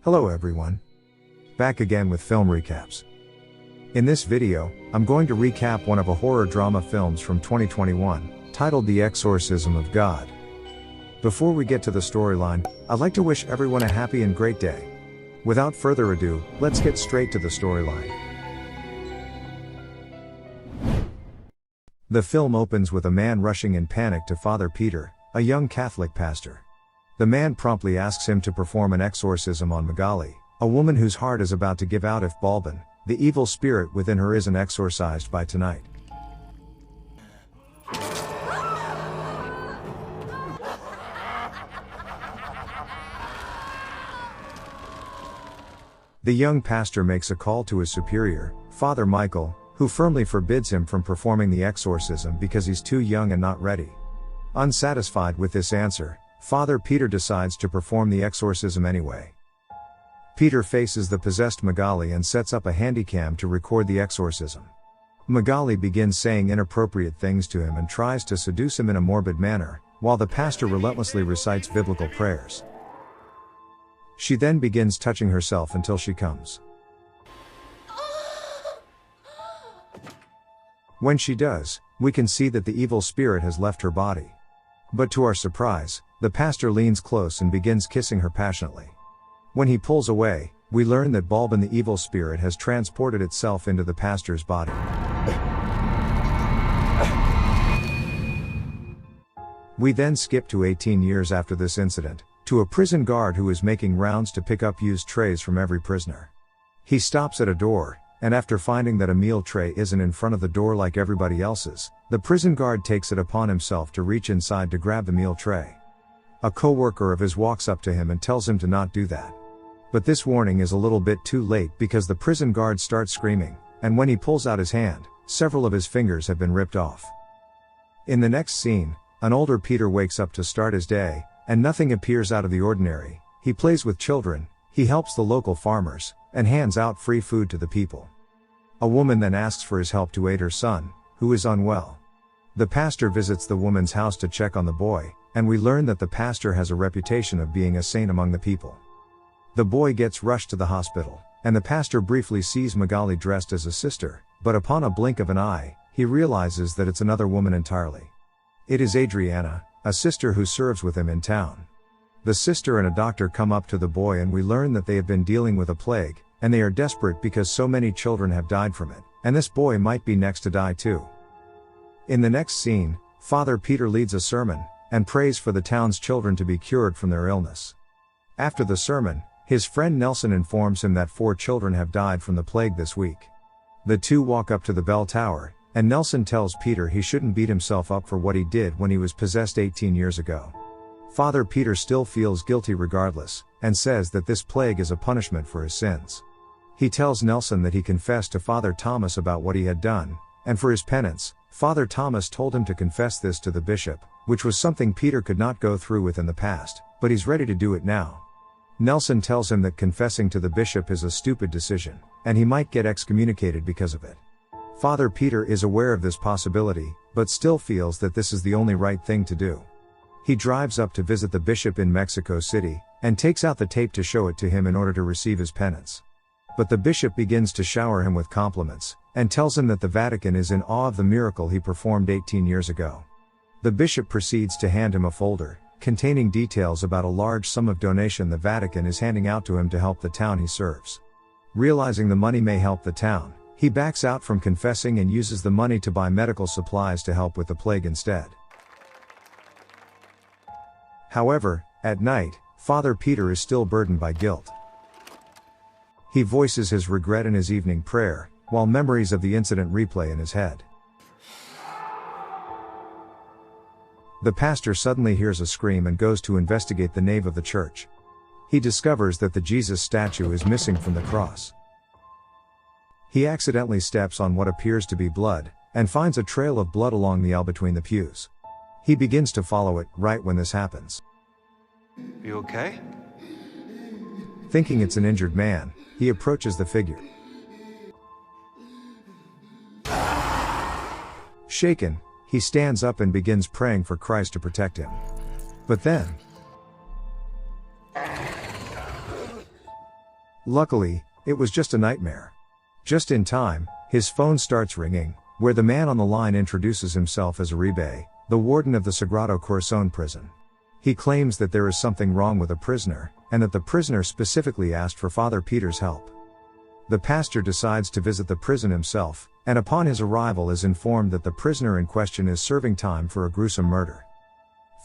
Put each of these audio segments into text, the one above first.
Hello everyone. Back again with film recaps. In this video, I'm going to recap one of a horror drama films from 2021, titled The Exorcism of God. Before we get to the storyline, I'd like to wish everyone a happy and great day. Without further ado, let's get straight to the storyline. The film opens with a man rushing in panic to Father Peter, a young Catholic pastor. The man promptly asks him to perform an exorcism on Magali, a woman whose heart is about to give out if Balban, the evil spirit within her, isn't exorcised by tonight. The young pastor makes a call to his superior, Father Michael, who firmly forbids him from performing the exorcism because he's too young and not ready. Unsatisfied with this answer, Father Peter decides to perform the exorcism anyway. Peter faces the possessed Magali and sets up a handycam to record the exorcism. Magali begins saying inappropriate things to him and tries to seduce him in a morbid manner, while the pastor relentlessly recites biblical prayers. She then begins touching herself until she comes. When she does, we can see that the evil spirit has left her body. But to our surprise, the pastor leans close and begins kissing her passionately. When he pulls away, we learn that Balban, the evil spirit, has transported itself into the pastor's body. We then skip to 18 years after this incident, to a prison guard who is making rounds to pick up used trays from every prisoner. He stops at a door, and after finding that a meal tray isn't in front of the door like everybody else's, the prison guard takes it upon himself to reach inside to grab the meal tray. A co-worker of his walks up to him and tells him to not do that. But this warning is a little bit too late because the prison guard starts screaming, and when he pulls out his hand, several of his fingers have been ripped off. In the next scene, an older Peter wakes up to start his day, and nothing appears out of the ordinary. He plays with children, he helps the local farmers, and hands out free food to the people. A woman then asks for his help to aid her son, who is unwell. The pastor visits the woman's house to check on the boy, and we learn that the pastor has a reputation of being a saint among the people. The boy gets rushed to the hospital, and the pastor briefly sees Magali dressed as a sister, but upon a blink of an eye, he realizes that it's another woman entirely. It is Adriana, a sister who serves with him in town. The sister and a doctor come up to the boy and we learn that they have been dealing with a plague, and they are desperate because so many children have died from it, and this boy might be next to die too. In the next scene, Father Peter leads a sermon, and prays for the town's children to be cured from their illness. After the sermon, his friend Nelson informs him that 4 children have died from the plague this week. The two walk up to the bell tower, and Nelson tells Peter he shouldn't beat himself up for what he did when he was possessed 18 years ago. Father Peter still feels guilty regardless, and says that this plague is a punishment for his sins. He tells Nelson that he confessed to Father Thomas about what he had done, and for his penance, Father Thomas told him to confess this to the bishop, which was something Peter could not go through with in the past, but he's ready to do it now. Nelson tells him that confessing to the bishop is a stupid decision, and he might get excommunicated because of it. Father Peter is aware of this possibility, but still feels that this is the only right thing to do. He drives up to visit the bishop in Mexico City, and takes out the tape to show it to him in order to receive his penance. But the bishop begins to shower him with compliments, and tells him that the Vatican is in awe of the miracle he performed 18 years ago. The bishop proceeds to hand him a folder, containing details about a large sum of donation the Vatican is handing out to him to help the town he serves. Realizing the money may help the town, he backs out from confessing and uses the money to buy medical supplies to help with the plague instead. However, at night, Father Peter is still burdened by guilt. He voices his regret in his evening prayer, while memories of the incident replay in his head. The pastor suddenly hears a scream and goes to investigate the nave of the church. He discovers that the Jesus statue is missing from the cross. He accidentally steps on what appears to be blood, and finds a trail of blood along the aisle between the pews. He begins to follow it, right when this happens. You okay? Thinking it's an injured man, he approaches the figure. Shaken, he stands up and begins praying for Christ to protect him. But then, Luckily, it was just a nightmare. Just in time, his phone starts ringing, where the man on the line introduces himself as Uribe, the warden of the Sagrado Corazon prison. He claims that there is something wrong with a prisoner, and that the prisoner specifically asked for Father Peter's help. The pastor decides to visit the prison himself, and upon his arrival is informed that the prisoner in question is serving time for a gruesome murder.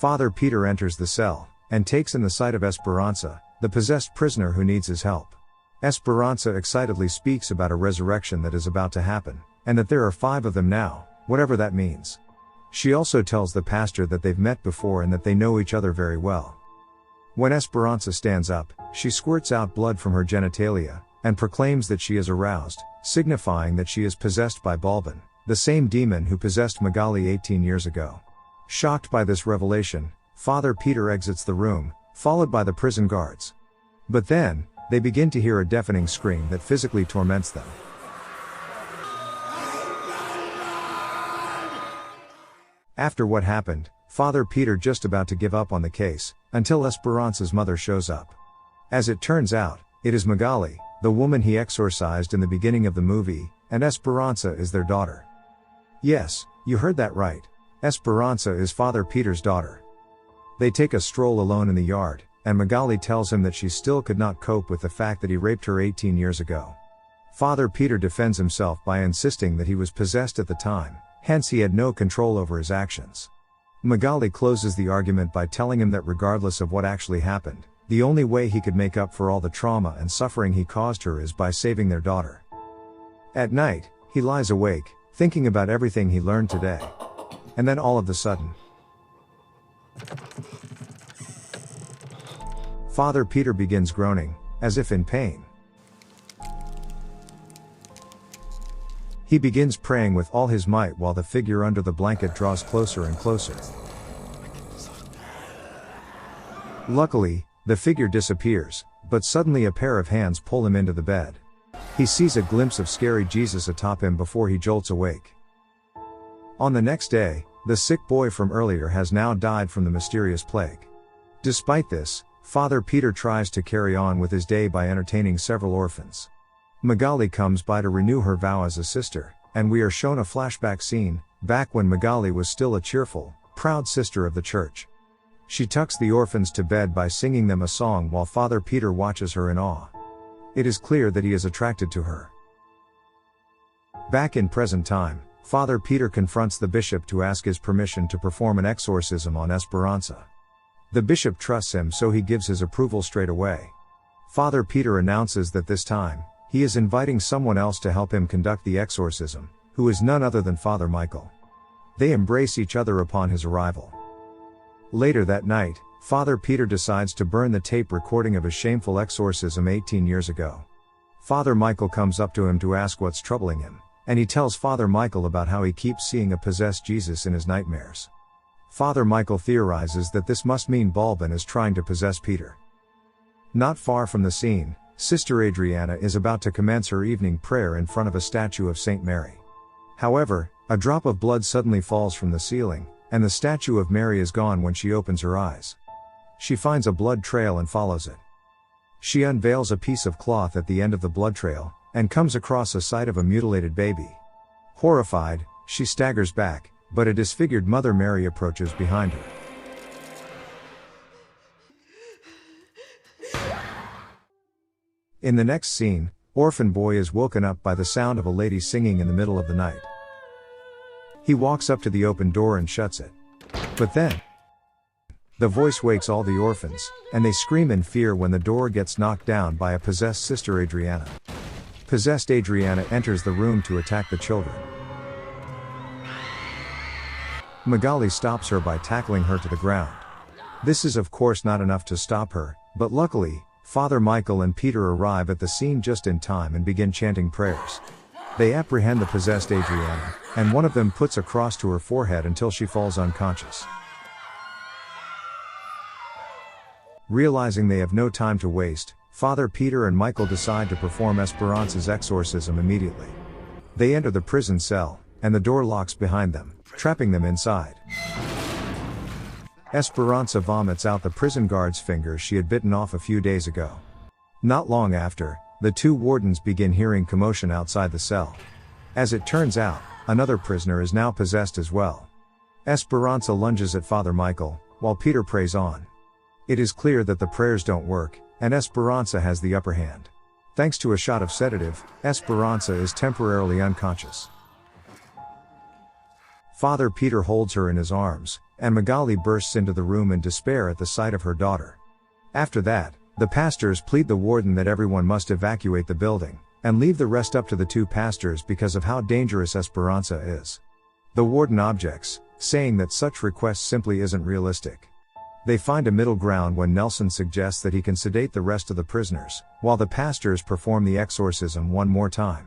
Father Peter enters the cell, and takes in the sight of Esperanza, the possessed prisoner who needs his help. Esperanza excitedly speaks about a resurrection that is about to happen, and that there are 5 of them now, whatever that means. She also tells the pastor that they've met before and that they know each other very well. When Esperanza stands up, she squirts out blood from her genitalia, and proclaims that she is aroused, signifying that she is possessed by Balban, the same demon who possessed Magali 18 years ago. Shocked by this revelation, Father Peter exits the room, followed by the prison guards. But then, they begin to hear a deafening scream that physically torments them. After what happened, Father Peter just about to give up on the case, until Esperanza's mother shows up. As it turns out, it is Magali, the woman he exorcised in the beginning of the movie, and Esperanza is their daughter. Yes, you heard that right. Esperanza is Father Peter's daughter. They take a stroll alone in the yard, and Magali tells him that she still could not cope with the fact that he raped her 18 years ago. Father Peter defends himself by insisting that he was possessed at the time, hence he had no control over his actions. Magali closes the argument by telling him that regardless of what actually happened, the only way he could make up for all the trauma and suffering he caused her is by saving their daughter. At night, he lies awake, thinking about everything he learned today. And then all of a sudden, Father Peter begins groaning, as if in pain. He begins praying with all his might while the figure under the blanket draws closer and closer. Luckily, the figure disappears, but suddenly a pair of hands pull him into the bed. He sees a glimpse of scary Jesus atop him before he jolts awake. On the next day, the sick boy from earlier has now died from the mysterious plague. Despite this, Father Peter tries to carry on with his day by entertaining several orphans. Magali comes by to renew her vow as a sister, and we are shown a flashback scene, back when Magali was still a cheerful, proud sister of the church. She tucks the orphans to bed by singing them a song while Father Peter watches her in awe. It is clear that he is attracted to her. Back in present time, Father Peter confronts the bishop to ask his permission to perform an exorcism on Esperanza. The bishop trusts him, so he gives his approval straight away. Father Peter announces that this time, he is inviting someone else to help him conduct the exorcism, who is none other than Father Michael. They embrace each other upon his arrival. Later that night, Father Peter decides to burn the tape recording of his shameful exorcism 18 years ago. Father Michael comes up to him to ask what's troubling him, and he tells Father Michael about how he keeps seeing a possessed Jesus in his nightmares. Father Michael theorizes that this must mean Balban is trying to possess Peter. Not far from the scene, Sister Adriana is about to commence her evening prayer in front of a statue of Saint Mary. However, a drop of blood suddenly falls from the ceiling, and the statue of Mary is gone when she opens her eyes. She finds a blood trail and follows it. She unveils a piece of cloth at the end of the blood trail, and comes across a sight of a mutilated baby. Horrified, she staggers back, but a disfigured Mother Mary approaches behind her. In the next scene, Orphan Boy is woken up by the sound of a lady singing in the middle of the night. He walks up to the open door and shuts it. But then, the voice wakes all the orphans, and they scream in fear when the door gets knocked down by a possessed Sister Adriana. Possessed Adriana enters the room to attack the children. Magali stops her by tackling her to the ground. This is of course not enough to stop her, but luckily, Father Michael and Peter arrive at the scene just in time and begin chanting prayers. They apprehend the possessed Adriana, and one of them puts a cross to her forehead until she falls unconscious. Realizing they have no time to waste, Father Peter and Michael decide to perform Esperanza's exorcism immediately. They enter the prison cell, and the door locks behind them, trapping them inside. Esperanza vomits out the prison guard's fingers she had bitten off a few days ago. Not long after, the two wardens begin hearing commotion outside the cell. As it turns out, another prisoner is now possessed as well. Esperanza lunges at Father Michael, while Peter prays on. It is clear that the prayers don't work, and Esperanza has the upper hand. Thanks to a shot of sedative, Esperanza is temporarily unconscious. Father Peter holds her in his arms, and Magali bursts into the room in despair at the sight of her daughter. After that, the pastors plead the warden that everyone must evacuate the building, and leave the rest up to the two pastors because of how dangerous Esperanza is. The warden objects, saying that such request simply isn't realistic. They find a middle ground when Nelson suggests that he can sedate the rest of the prisoners, while the pastors perform the exorcism one more time.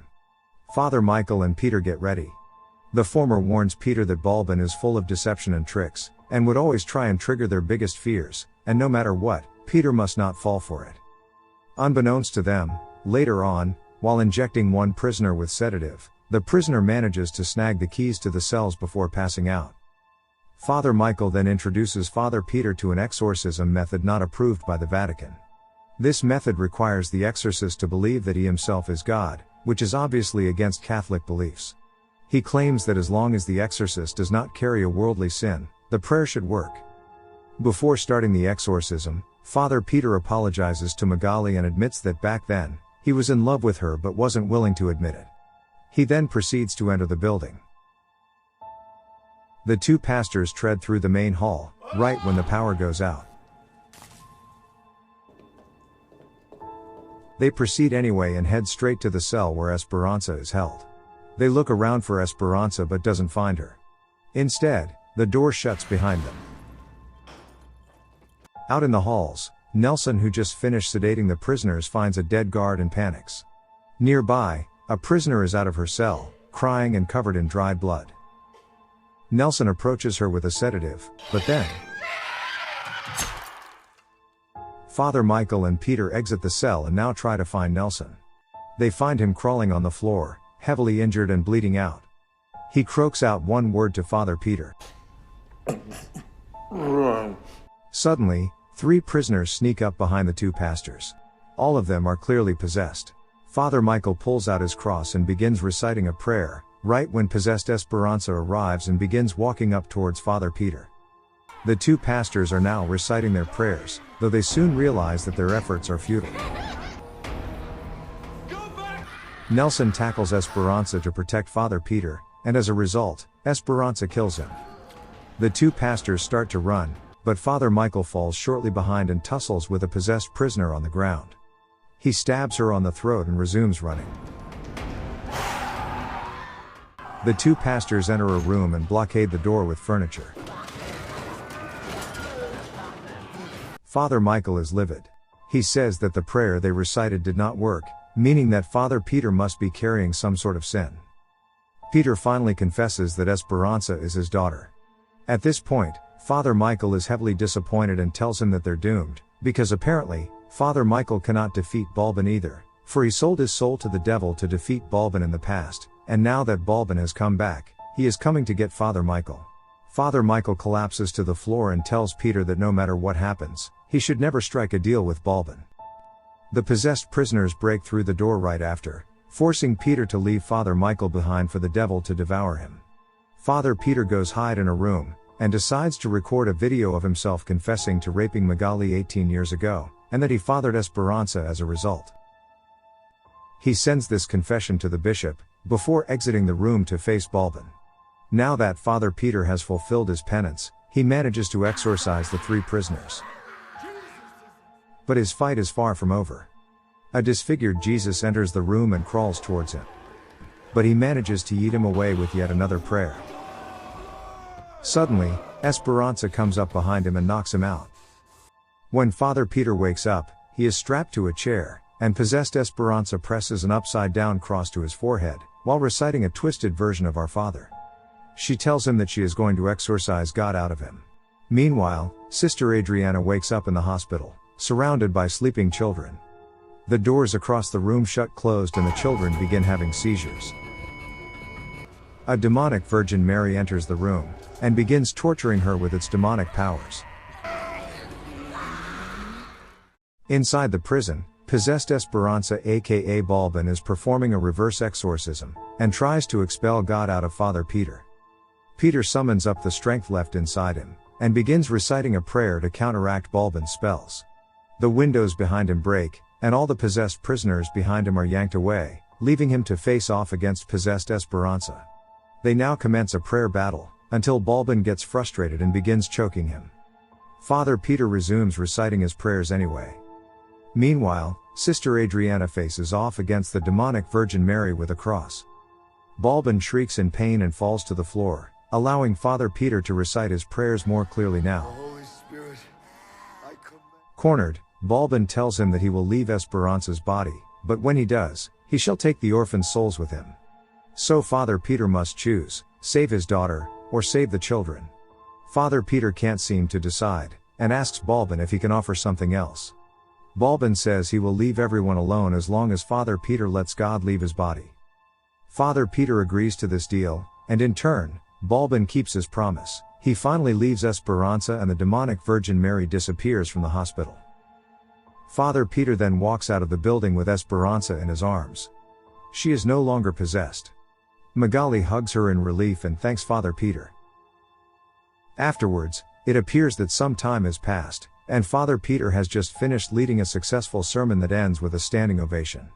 Father Michael and Peter get ready. The former warns Peter that Balbin is full of deception and tricks, and would always try and trigger their biggest fears, and no matter what, Peter must not fall for it. Unbeknownst to them, later on, while injecting one prisoner with sedative, the prisoner manages to snag the keys to the cells before passing out. Father Michael then introduces Father Peter to an exorcism method not approved by the Vatican. This method requires the exorcist to believe that he himself is God, which is obviously against Catholic beliefs. He claims that as long as the exorcist does not carry a worldly sin, the prayer should work. Before starting the exorcism, Father Peter apologizes to Magali and admits that back then, he was in love with her but wasn't willing to admit it. He then proceeds to enter the building. The two pastors tread through the main hall, right when the power goes out. They proceed anyway and head straight to the cell where Esperanza is held. They look around for Esperanza but doesn't find her. Instead, the door shuts behind them. Out in the halls, Nelson, who just finished sedating the prisoners, finds a dead guard and panics. Nearby, a prisoner is out of her cell, crying and covered in dried blood. Nelson approaches her with a sedative, but then Father Michael and Peter exit the cell and now try to find Nelson. They find him crawling on the floor, heavily injured and bleeding out. He croaks out one word to Father Peter. Suddenly, 3 prisoners sneak up behind the two pastors. All of them are clearly possessed. Father Michael pulls out his cross and begins reciting a prayer, right when possessed Esperanza arrives and begins walking up towards Father Peter. The two pastors are now reciting their prayers, though they soon realize that their efforts are futile. Nelson tackles Esperanza to protect Father Peter, and as a result, Esperanza kills him. The two pastors start to run, but Father Michael falls shortly behind and tussles with a possessed prisoner on the ground. He stabs her on the throat and resumes running. The two pastors enter a room and blockade the door with furniture. Father Michael is livid. He says that the prayer they recited did not work, meaning that Father Peter must be carrying some sort of sin. Peter finally confesses that Esperanza is his daughter. At this point, Father Michael is heavily disappointed and tells him that they're doomed, because apparently, Father Michael cannot defeat Balbin either, for he sold his soul to the devil to defeat Balbin in the past, and now that Balbin has come back, he is coming to get Father Michael. Father Michael collapses to the floor and tells Peter that no matter what happens, he should never strike a deal with Balbin. The possessed prisoners break through the door right after, forcing Peter to leave Father Michael behind for the devil to devour him. Father Peter goes hide in a room, and decides to record a video of himself confessing to raping Magali 18 years ago, and that he fathered Esperanza as a result. He sends this confession to the bishop, before exiting the room to face Balbin. Now that Father Peter has fulfilled his penance, he manages to exorcise the 3 prisoners. But his fight is far from over. A disfigured Jesus enters the room and crawls towards him. But he manages to eat him away with yet another prayer. Suddenly, Esperanza comes up behind him and knocks him out. When Father Peter wakes up, he is strapped to a chair, and possessed Esperanza presses an upside-down cross to his forehead, while reciting a twisted version of Our Father. She tells him that she is going to exorcise God out of him. Meanwhile, Sister Adriana wakes up in the hospital, surrounded by sleeping children. The doors across the room shut closed and the children begin having seizures. A demonic Virgin Mary enters the room, and begins torturing her with its demonic powers. Inside the prison, Possessed Esperanza aka Balbin is performing a reverse exorcism, and tries to expel God out of Father Peter. Peter summons up the strength left inside him, and begins reciting a prayer to counteract Balbin's spells. The windows behind him break, and all the possessed prisoners behind him are yanked away, leaving him to face off against possessed Esperanza. They now commence a prayer battle, until Balbin gets frustrated and begins choking him. Father Peter resumes reciting his prayers anyway. Meanwhile, Sister Adriana faces off against the demonic Virgin Mary with a cross. Balbin shrieks in pain and falls to the floor, allowing Father Peter to recite his prayers more clearly now. Holy Spirit, Cornered, Balbin tells him that he will leave Esperanza's body, but when he does, he shall take the orphan's souls with him. So Father Peter must choose, save his daughter, or save the children. Father Peter can't seem to decide, and asks Balbin if he can offer something else. Balbin says he will leave everyone alone as long as Father Peter lets God leave his body. Father Peter agrees to this deal, and in turn, Balbin keeps his promise. He finally leaves Esperanza and the demonic Virgin Mary disappears from the hospital. Father Peter then walks out of the building with Esperanza in his arms. She is no longer possessed. Magali hugs her in relief and thanks Father Peter. Afterwards, it appears that some time has passed, and Father Peter has just finished leading a successful sermon that ends with a standing ovation.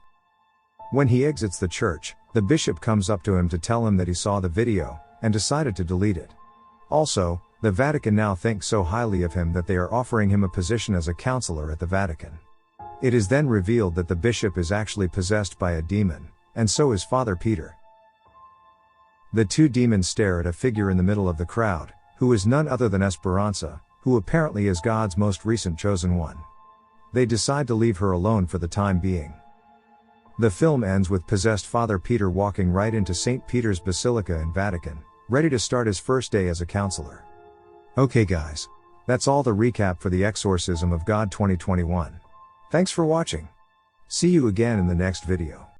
When he exits the church, the bishop comes up to him to tell him that he saw the video, and decided to delete it. Also, the Vatican now thinks so highly of him that they are offering him a position as a counselor at the Vatican. It is then revealed that the bishop is actually possessed by a demon, and so is Father Peter. The two demons stare at a figure in the middle of the crowd, who is none other than Esperanza, who apparently is God's most recent chosen one. They decide to leave her alone for the time being. The film ends with possessed Father Peter walking right into St. Peter's Basilica in Vatican, ready to start his first day as a counselor. Okay guys. That's all the recap for the Exorcism of God 2021. Thanks for watching. See you again in the next video.